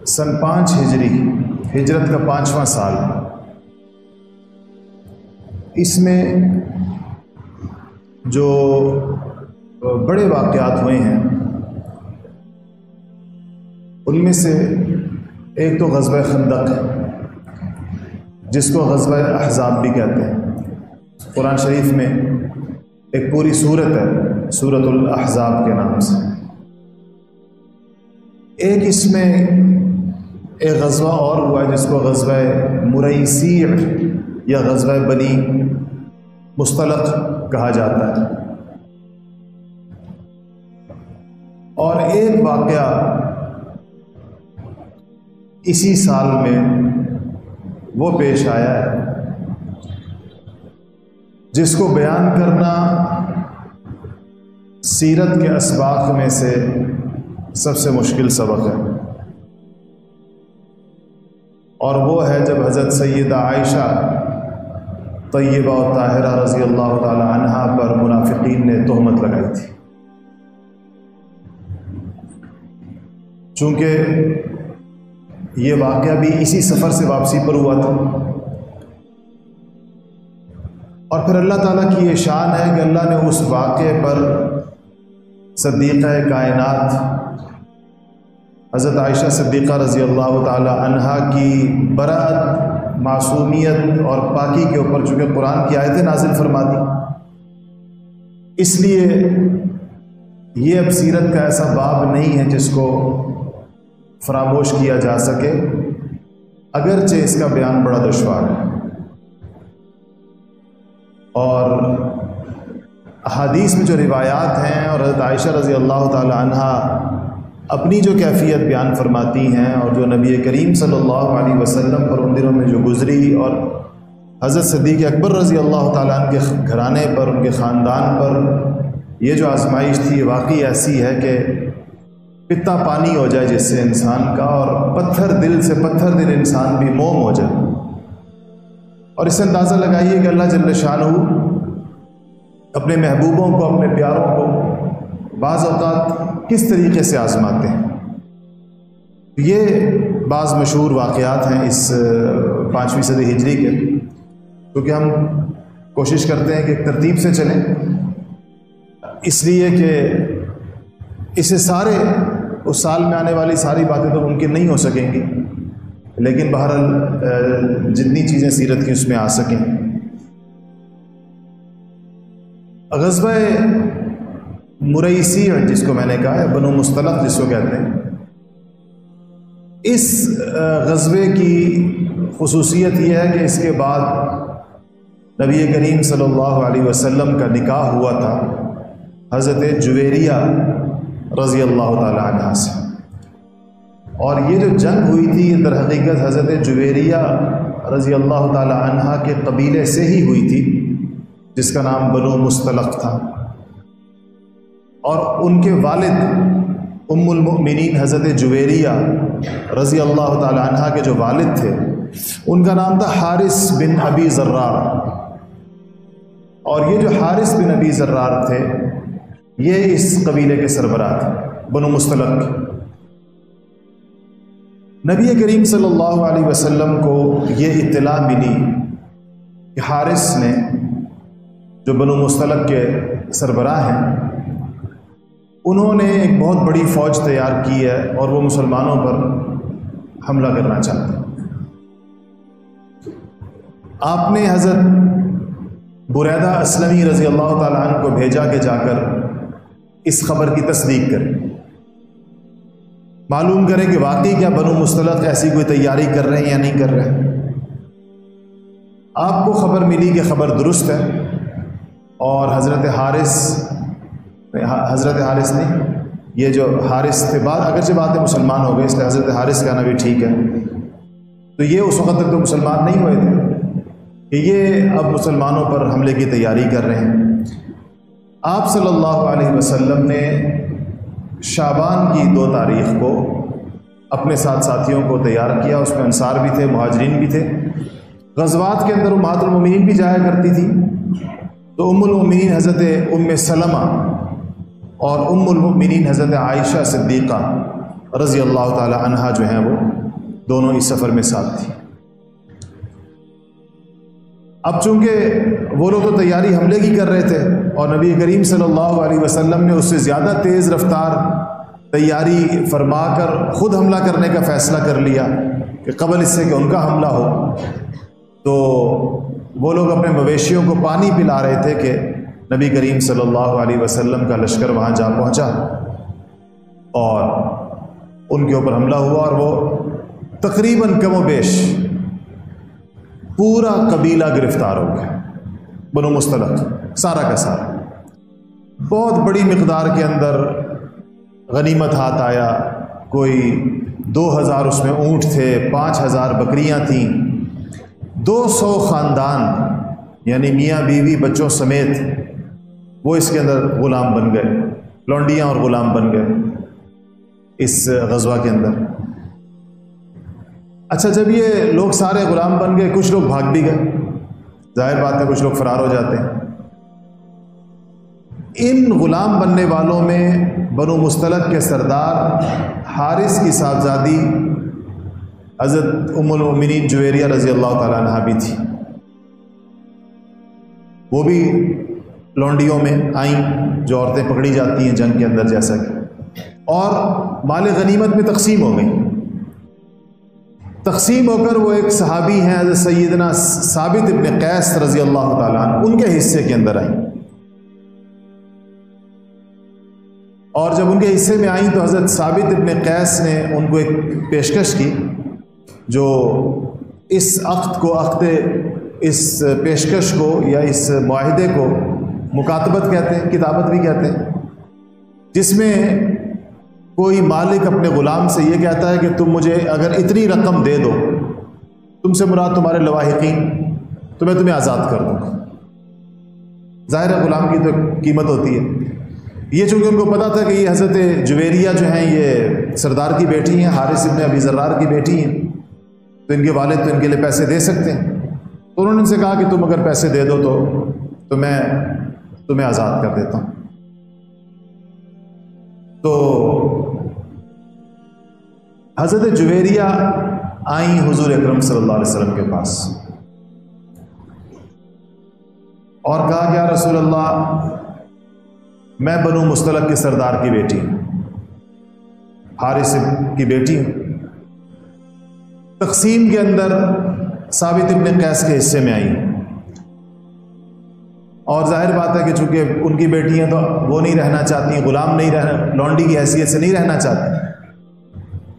سن 5 ہجری، ہجرت کا 5واں سال، اس میں جو بڑے واقعات ہوئے ہیں ان میں سے ایک تو غزوہ خندق ہے، جس کو غزوہ احزاب بھی کہتے ہیں۔ قرآن شریف میں ایک پوری سورت ہے سورۃ الاحزاب کے نام سے۔ ایک اس میں ایک غزوہ اور ہوا ہے جس کو غزوہ مریسیع یا غزوہ بنی مصطلق کہا جاتا ہے، اور ایک واقعہ اسی سال میں وہ پیش آیا ہے جس کو بیان کرنا سیرت کے اسباق میں سے سب سے مشکل سبق ہے، اور وہ ہے جب حضرت سیدہ عائشہ طیبہ و طاہرہ رضی اللہ تعالی عنہا پر منافقین نے تہمت لگائی تھی۔ چونکہ یہ واقعہ بھی اسی سفر سے واپسی پر ہوا تھا، اور پھر اللہ تعالیٰ کی یہ شان ہے کہ اللہ نے اس واقعے پر صدیقہ کائنات حضرت عائشہ صدیقہ رضی اللہ تعالی عنہا کی برأت، معصومیت اور پاکی کے اوپر چونکہ قرآن کی آیتیں نازل فرما دی، اس لیے یہ اب سیرت کا ایسا باب نہیں ہے جس کو فراموش کیا جا سکے، اگرچہ اس کا بیان بڑا دشوار ہے۔ اور احادیث میں جو روایات ہیں اور حضرت عائشہ رضی اللہ تعالی عنہا اپنی جو کیفیت بیان فرماتی ہیں، اور جو نبی کریم صلی اللہ علیہ وسلم پر ان دنوں میں جو گزری، اور حضرت صدیق اکبر رضی اللہ تعالیٰ عنہ کے گھرانے پر، ان کے خاندان پر یہ جو آزمائش تھی، یہ واقعی ایسی ہے کہ پتا پانی ہو جائے جس سے انسان کا، اور پتھر دل سے پتھر دل انسان بھی موم ہو جائے۔ اور اس سے اندازہ لگائیے کہ اللہ جل شانہ اپنے محبوبوں کو، اپنے پیاروں کو بعض اوقات کس طریقے سے آزماتے ہیں۔ یہ بعض مشہور واقعات ہیں اس 5ویں صدی ہجری کے، کیونکہ ہم کوشش کرتے ہیں کہ ایک ترتیب سے چلیں، اس لیے کہ اسے سارے اس سال میں آنے والی ساری باتیں تو ممکن نہیں ہو سکیں گی، لیکن بہرحال جتنی چیزیں سیرت کی اس میں آ سکیں۔ غزوہ مریسیع جس کو میں نے کہا ہے، بنو مصطلق جس کو کہتے ہیں، اس غزوے کی خصوصیت یہ ہے کہ اس کے بعد نبی کریم صلی اللہ علیہ وسلم کا نکاح ہوا تھا حضرت جویریہ رضی اللہ تعالی عنہ سے، اور یہ جو جنگ ہوئی تھی یہ در حقیقت حضرت جویریہ رضی اللہ تعالی عنہ کے قبیلے سے ہی ہوئی تھی جس کا نام بنو مصطلق تھا، اور ان کے والد ام المؤمنین حضرت جویریہ رضی اللہ تعالی عنہ کے جو والد تھے ان کا نام تھا حارث بن ابی ذرار، اور یہ جو حارث بن ابی ذرار تھے یہ اس قبیلے کے سربراہ تھے بنو مصطلق۔ نبی کریم صلی اللہ علیہ وسلم کو یہ اطلاع ملی کہ حارث نے، جو بنو مصطلق کے سربراہ ہیں، انہوں نے ایک بہت بڑی فوج تیار کی ہے اور وہ مسلمانوں پر حملہ کرنا چاہتے ہیں۔ آپ نے حضرت بریدہ اسلمی رضی اللہ تعالیٰ عنہ کو بھیجا کہ جا کر اس خبر کی تصدیق کریں، معلوم کریں کہ واقعی کیا بنو مصطلق ایسی کوئی تیاری کر رہے ہیں یا نہیں کر رہے ہیں۔ آپ کو خبر ملی کہ خبر درست ہے، اور حضرت حارث نے، یہ جو حارث تھے، بعد اگرچہ باتیں مسلمان ہو گئے اس لیے حضرت حارث کہنا بھی ٹھیک ہے، تو یہ اس وقت تک تو مسلمان نہیں ہوئے تھے کہ یہ اب مسلمانوں پر حملے کی تیاری کر رہے ہیں۔ آپ صلی اللہ علیہ وسلم نے شعبان کی 2 تاریخ کو اپنے ساتھ ساتھیوں کو تیار کیا، اس میں انصار بھی تھے، مہاجرین بھی تھے۔ غزوات کے اندر امہات المومنین بھی جایا کرتی تھی، تو ام المؤمنین حضرت ام سلمہ اور ام المؤمنین حضرت عائشہ صدیقہ رضی اللہ تعالی عنہا جو ہیں وہ دونوں اس سفر میں ساتھ تھیں۔ اب چونکہ وہ لوگ تو تیاری حملے کی کر رہے تھے اور نبی کریم صلی اللہ علیہ وسلم نے اس سے زیادہ تیز رفتار تیاری فرما کر خود حملہ کرنے کا فیصلہ کر لیا کہ قبل اس سے کہ ان کا حملہ ہو، تو وہ لوگ اپنے مویشیوں کو پانی پلا رہے تھے کہ نبی کریم صلی اللہ علیہ وسلم کا لشکر وہاں جا پہنچا اور ان کے اوپر حملہ ہوا، اور وہ تقریباً کم و بیش پورا قبیلہ گرفتار ہو گیا، بنو مستلق سارا کا سارا۔ بہت بڑی مقدار کے اندر غنیمت ہاتھ آیا، کوئی 2000 اس میں اونٹ تھے، 5000 بکریاں تھیں، 200 خاندان یعنی میاں بیوی بچوں سمیت وہ اس کے اندر غلام بن گئے، لونڈیاں اور غلام بن گئے اس غزوہ کے اندر۔ اچھا، جب یہ لوگ سارے غلام بن گئے، کچھ لوگ بھاگ بھی گئے، ظاہر بات ہے کچھ لوگ فرار ہو جاتے ہیں۔ ان غلام بننے والوں میں بنو مستلق کے سردار حارث کی صاحبزادی حضرت ام المؤمنین جویریہ رضی اللہ تعالیٰ عنہا بھی تھی، وہ بھی لونڈیوں میں آئیں جو عورتیں پکڑی جاتی ہیں جنگ کے اندر جیسا کہ، اور مال غنیمت میں تقسیم ہو گئی۔ تقسیم ہو کر وہ ایک صحابی ہیں حضرت سیدنا ثابت ابن قیس رضی اللہ تعالیٰ عنہ، ان کے حصے کے اندر آئیں، اور جب ان کے حصے میں آئیں تو حضرت ثابت ابن قیس نے ان کو ایک پیشکش کی، جو اس عقد کو اس پیشکش کو یا اس معاہدے کو مکاتبت کہتے ہیں، کتابت بھی کہتے ہیں، جس میں کوئی مالک اپنے غلام سے یہ کہتا ہے کہ تم مجھے اگر اتنی رقم دے دو، تم سے مراد تمہارے لواحقین، تو میں تمہیں آزاد کر دوں گا۔ ظاہر ہے غلام کی تو قیمت ہوتی ہے۔ یہ چونکہ ان کو پتہ تھا کہ یہ حضرت جویریہ جو ہیں یہ سردار کی بیٹی ہیں، حارث ابن ابی ذرار کی بیٹی ہیں، تو ان کے والد تو ان کے لیے پیسے دے سکتے ہیں، تو انہوں نے ان سے کہا کہ تم اگر پیسے دے دو تو میں تمہیں آزاد کر دیتا ہوں۔ تو حضرت جویریہ آئیں حضور اکرم صلی اللہ علیہ وسلم کے پاس اور کہا کہ یا رسول اللہ، میں بنو مستلق کے سردار کی بیٹی ہوں، حارث کی بیٹی ہوں، تقسیم کے اندر ثابت ابن قیس کے حصے میں آئی ہوں، اور ظاہر بات ہے کہ چونکہ ان کی بیٹی ہیں تو وہ نہیں رہنا چاہتی، غلام نہیں رہنا، لونڈی کی حیثیت سے نہیں رہنا چاہتی۔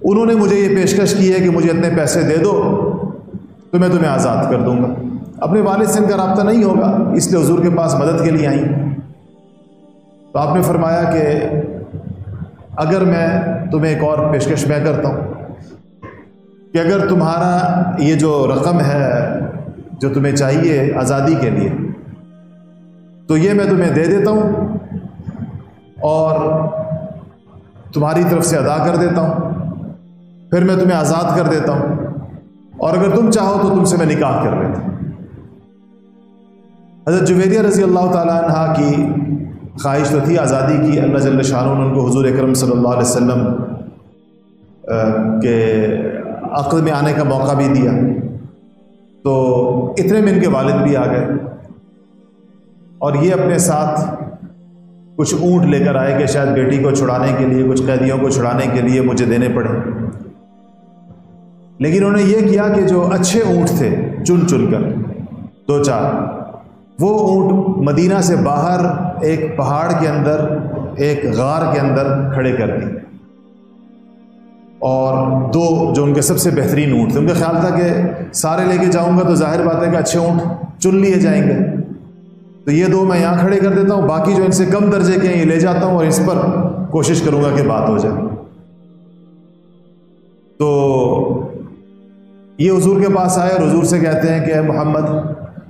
انہوں نے مجھے یہ پیشکش کی ہے کہ مجھے اتنے پیسے دے دو تو میں تمہیں آزاد کر دوں گا۔ اپنے والد سے ان کا رابطہ نہیں ہوگا، اس لیے حضور کے پاس مدد کے لیے آئیں۔ تو آپ نے فرمایا کہ اگر میں تمہیں ایک اور پیشکش میں کرتا ہوں کہ اگر تمہارا یہ جو رقم ہے جو تمہیں چاہیے آزادی کے لیے، تو یہ میں تمہیں دے دیتا ہوں اور تمہاری طرف سے ادا کر دیتا ہوں، پھر میں تمہیں آزاد کر دیتا ہوں، اور اگر تم چاہو تو تم سے میں نکاح کر لیتا ہوں۔ حضرت جویریہ رضی اللہ تعالیٰ عنہ کی خواہش تو تھی آزادی کی، اللہ جل شانہ نے ان کو حضور اکرم صلی اللہ علیہ وسلم کے عقد میں آنے کا موقع بھی دیا، تو اتنے میں ان کے والد بھی آ گئے اور یہ اپنے ساتھ کچھ اونٹ لے کر آئے کہ شاید بیٹی کو چھڑانے کے لیے، کچھ قیدیوں کو چھڑانے کے لیے مجھے دینے پڑے۔ لیکن انہوں نے یہ کیا کہ جو اچھے اونٹ تھے چن چن کر 2-4 وہ اونٹ مدینہ سے باہر ایک پہاڑ کے اندر، ایک غار کے اندر کھڑے کر دی، اور 2 جو ان کے سب سے بہترین اونٹ تھے، ان کا خیال تھا کہ سارے لے کے جاؤں گا تو ظاہر بات ہے کہ اچھے اونٹ چن لیے جائیں گے، تو یہ 2 میں یہاں کھڑے کر دیتا ہوں، باقی جو ان سے کم درجے کے ہیں یہ لے جاتا ہوں اور اس پر کوشش کروں گا کہ بات ہو جائے۔ تو یہ حضور کے پاس آئے اور حضور سے کہتے ہیں کہ اے محمد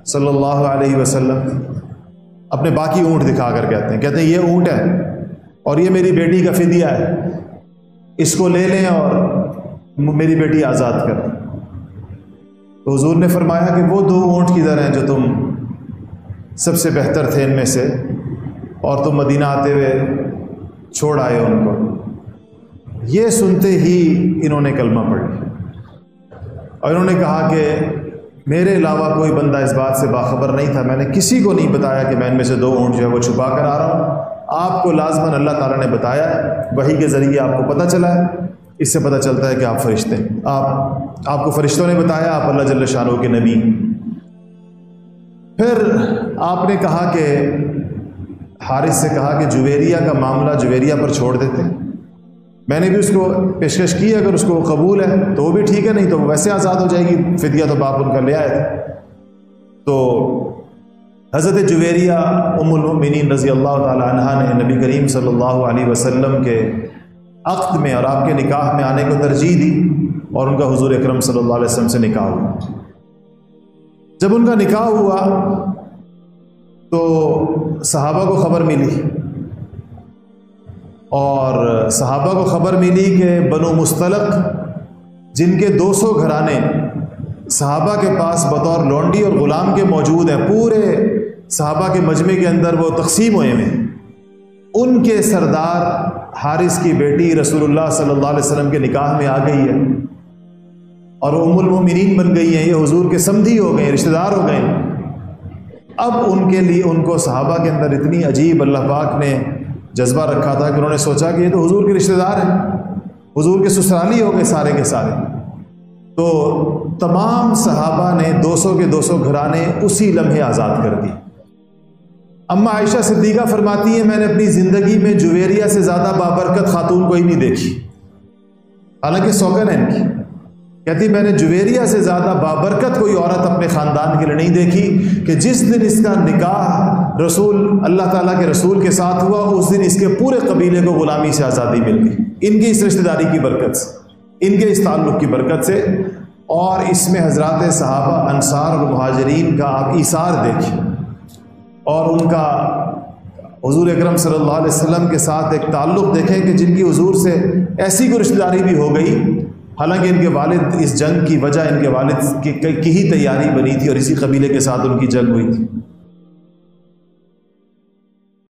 صلی اللہ علیہ وسلم، اپنے باقی اونٹ دکھا کر کہتے ہیں یہ اونٹ ہے اور یہ میری بیٹی کا فدیہ ہے، اس کو لے لیں اور میری بیٹی آزاد کر دیں۔ تو حضور نے فرمایا کہ وہ 2 اونٹ کدھر ہیں جو تم سب سے بہتر تھے ان میں سے، اور تم مدینہ آتے ہوئے چھوڑ آئے ان کو؟ یہ سنتے ہی انہوں نے کلمہ پڑھ لیا اور انہوں نے کہا کہ میرے علاوہ کوئی بندہ اس بات سے باخبر نہیں تھا، میں نے کسی کو نہیں بتایا کہ میں ان میں سے 2 اونٹ جو ہے وہ چھپا کر آ رہا ہوں، آپ کو لازماً اللہ تعالیٰ نے بتایا ہے، وحی کے ذریعے آپ کو پتہ چلا ہے۔ اس سے پتہ چلتا ہے کہ آپ فرشتے ہیں، آپ کو فرشتوں نے بتایا، آپ اللہ جل شانہ کے نبی۔ پھر آپ نے کہا کہ حارث سے کہا کہ جویریہ کا معاملہ جویریہ پر چھوڑ دیتے ہیں، میں نے بھی اس کو پیشکش کی، اگر اس کو قبول ہے تو وہ بھی ٹھیک ہے، نہیں تو وہ ویسے آزاد ہو جائے گی، فدیہ تو باپ ان کا لے آئے تھے۔ تو حضرت جویریہ ام المؤمنین رضی اللہ تعالی عنہا نے نبی کریم صلی اللہ علیہ وسلم کے عقد میں اور آپ کے نکاح میں آنے کو ترجیح دی اور ان کا حضور اکرم صلی اللہ علیہ وسلم سے نکاح ہوا۔ جب ان کا نکاح ہوا تو صحابہ کو خبر ملی، اور صحابہ کو خبر ملی کہ بنو مستلق جن کے 200 گھرانے صحابہ کے پاس بطور لونڈی اور غلام کے موجود ہیں، پورے صحابہ کے مجمع کے اندر وہ تقسیم ہوئے ہیں، ان کے سردار حارث کی بیٹی رسول اللہ صلی اللہ علیہ وسلم کے نکاح میں آ گئی ہے اور ام المؤمنین بن گئی ہیں، یہ حضور کے سمدھی ہو گئے، رشتہ دار ہو گئے۔ اب ان کے لیے ان کو صحابہ کے اندر اتنی عجیب اللہ پاک نے جذبہ رکھا تھا کہ انہوں نے سوچا کہ یہ تو حضور کے رشتہ دار ہیں، حضور کے سسرالی ہو گئے سارے کے سارے۔ تو تمام صحابہ نے 200 کے 200 گھرانے اسی لمحے آزاد کر دی۔ اما عائشہ صدیقہ فرماتی ہیں میں نے اپنی زندگی میں جویریہ سے زیادہ بابرکت خاتون کوئی نہیں دیکھی، حالانکہ سوگن ہے ان کی، کہتی میں نے جویریہ سے زیادہ بابرکت کوئی عورت اپنے خاندان کے لیے نہیں دیکھی کہ جس دن اس کا نکاح اللہ تعالیٰ کے رسول کے ساتھ ہوا اس دن اس کے پورے قبیلے کو غلامی سے آزادی مل گئی، ان کی اس رشتہ داری کی برکت سے، ان کے اس تعلق کی برکت سے۔ اور اس میں حضرات صحابہ انصار اور مہاجرین کا آپ ایثار دیکھیں اور ان کا حضور اکرم صلی اللہ علیہ وسلم کے ساتھ ایک تعلق دیکھیں کہ جن کی حضور سے ایسی کوئی رشتہ داری بھی ہو گئی، حالانکہ ان کے والد اس جنگ کی وجہ ان کے والد کی ہی تیاری بنی تھی اور اسی قبیلے کے ساتھ ان کی جنگ ہوئی تھی۔